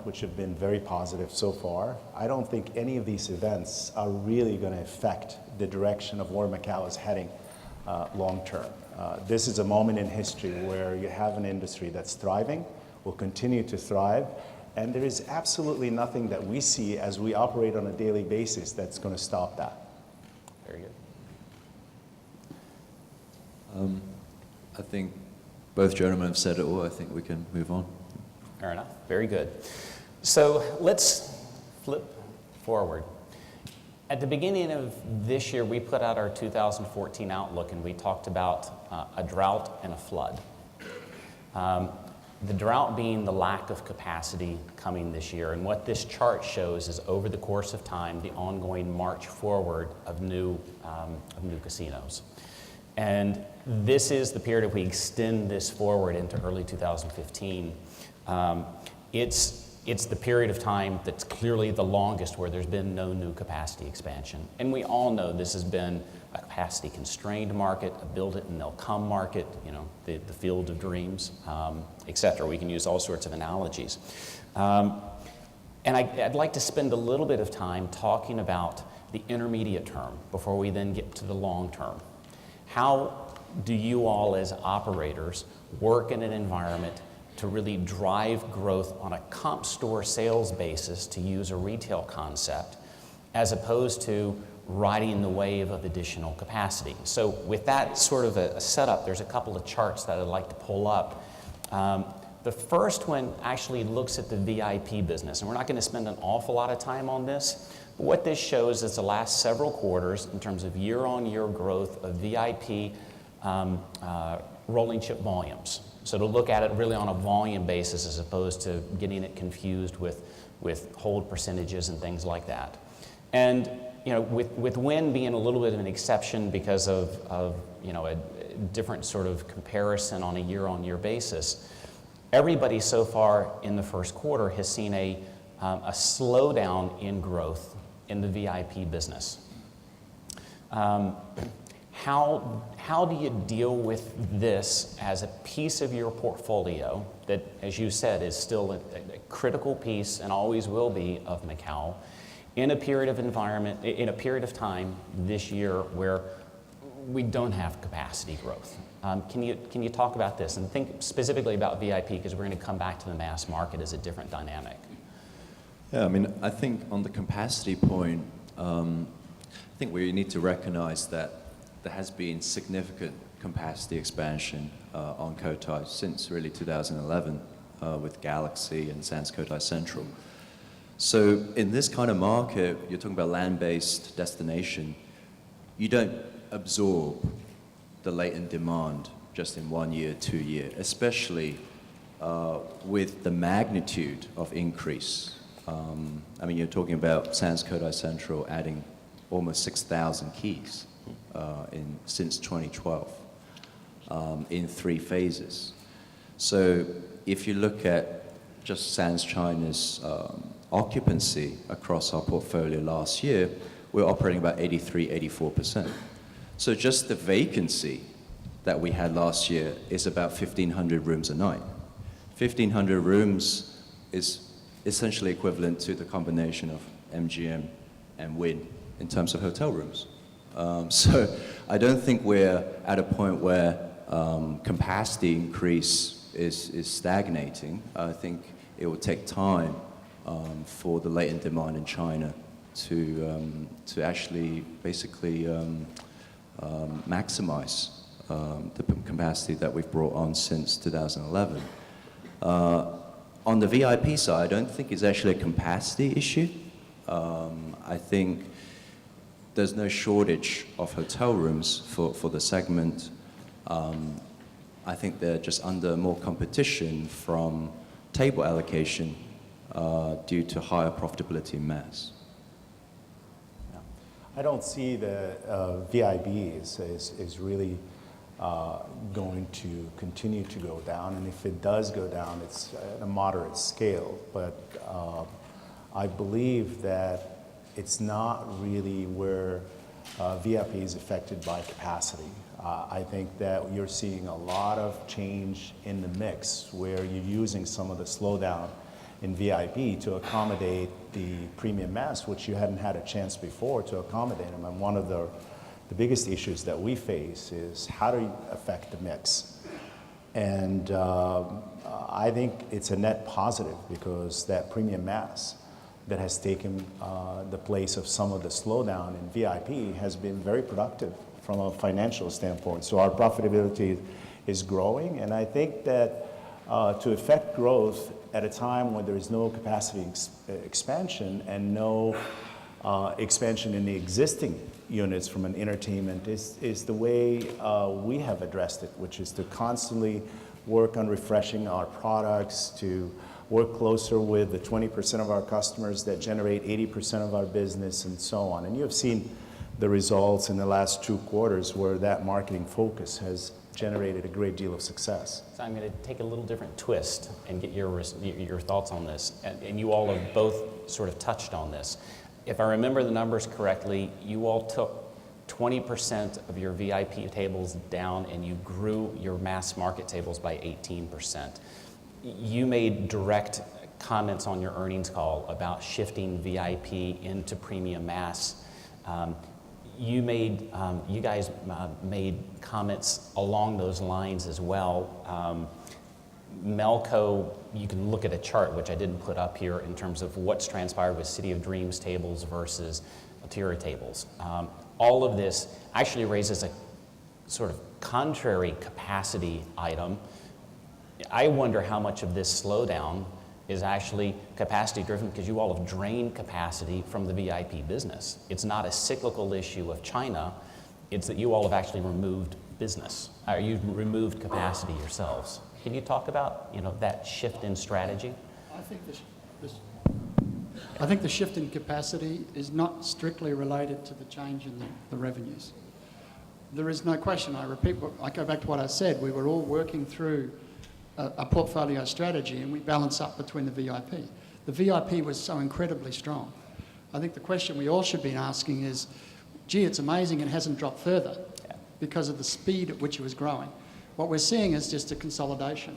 which have been very positive so far, I don't think any of these events are really going to affect the direction of where Macau is heading long term. This is a moment in history where you have an industry that's thriving, will continue to thrive, and there is absolutely nothing that we see as we operate on a daily basis that's going to stop that. Very good. I think both gentlemen have said it all. I think we can move on. Fair enough. Very good. So let's flip forward. At the beginning of this year, we put out our 2014 outlook, and we talked about a drought and a flood. The drought being the lack of capacity coming this year. And what this chart shows is over the course of time, the ongoing march forward of new casinos. And this is the period, if we extend this forward into early 2015, it's the period of time that's clearly the longest where there's been no new capacity expansion. And we all know this has been a capacity constrained market, a build it and they'll come market, you know, the field of dreams, et cetera. We can use all sorts of analogies. And I'd like to spend a little bit of time talking about the intermediate term before we then get to the long term. How do you all as operators work in an environment to really drive growth on a comp store sales basis, to use a retail concept, as opposed to riding the wave of additional capacity? So with that sort of a setup, there's a couple of charts that I'd like to pull up. The first one actually looks at the VIP business, and we're not going to spend an awful lot of time on this, but what this shows is the last several quarters in terms of year-on-year growth of VIP rolling chip volumes. So to look at it really on a volume basis as opposed to getting it confused with hold percentages and things like that. And you know, with Wynn being a little bit of an exception because of you know, a different sort of comparison on a year-on-year basis, everybody so far in the first quarter has seen a slowdown in growth in the VIP business. How do you deal with this as a piece of your portfolio that, as you said, is still a critical piece and always will be of Macau in a period of time this year where we don't have capacity growth? Can you talk about this and think specifically about VIP, because we're going to come back to the mass market as a different dynamic? Yeah, I mean, I think on the capacity point, I think we need to recognize that there has been significant capacity expansion on Cotai since really 2011 with Galaxy and Sands Cotai Central. So in this kind of market, you're talking about land-based destination, you don't absorb the latent demand just in 1 year, 2 years, especially with the magnitude of increase. I mean, you're talking about Sands Cotai Central adding almost 6,000 keys since 2012 in 3 phases. So if you look at just Sands China's occupancy across our portfolio last year, we're operating about 83, 84%. So just the vacancy that we had last year is about 1,500 rooms a night. 1,500 rooms is essentially equivalent to the combination of MGM and Wynn in terms of hotel rooms. So I don't think we're at a point where capacity increase is stagnating. I think it will take time for the latent demand in China to actually basically maximize the capacity that we've brought on since 2011. On the VIP side, I don't think it's actually a capacity issue. I think there's no shortage of hotel rooms for the segment. I think they're just under more competition from table allocation due to higher profitability in mass. Yeah. I don't see the VIB is really going to continue to go down, and if it does go down, it's at a moderate scale. But I believe that it's not really where VIP is affected by capacity. I think that you're seeing a lot of change in the mix where you're using some of the slowdown in VIP to accommodate the premium mass, which you hadn't had a chance before to accommodate them. And one of the biggest issues that we face is how do you affect the mix? And I think it's a net positive because that premium mass that has taken the place of some of the slowdown in VIP has been very productive from a financial standpoint. So our profitability is growing, and I think that to affect growth at a time when there is no capacity expansion and no expansion in the existing units from an entertainment is the way we have addressed it, which is to constantly work on refreshing our products, to work closer with the 20% of our customers that generate 80% of our business and so on. And you have seen the results in the last 2 quarters where that marketing focus has generated a great deal of success. So I'm going to take a little different twist and get your thoughts on this. And you all have both sort of touched on this. If I remember the numbers correctly, you all took 20% of your VIP tables down and you grew your mass market tables by 18%. You made direct comments on your earnings call about shifting VIP into premium mass. You guys made comments along those lines as well. Melco, you can look at a chart, which I didn't put up here, in terms of what's transpired with City of Dreams tables versus Altira tables. All of this actually raises a sort of contrary capacity item. I wonder how much of this slowdown is actually capacity driven because you all have drained capacity from the VIP business. It's not a cyclical issue of China, it's that you all have actually removed business, or you've removed capacity yourselves. Can you talk about, that shift in strategy? I think the shift in capacity is not strictly related to the change in the revenues. There is no question, I go back to what I said, we were all working through a portfolio strategy and we balance up between the VIP. The VIP was so incredibly strong. I think the question we all should be asking is, gee, it's amazing it hasn't dropped further because of the speed at which it was growing. What we're seeing is just a consolidation.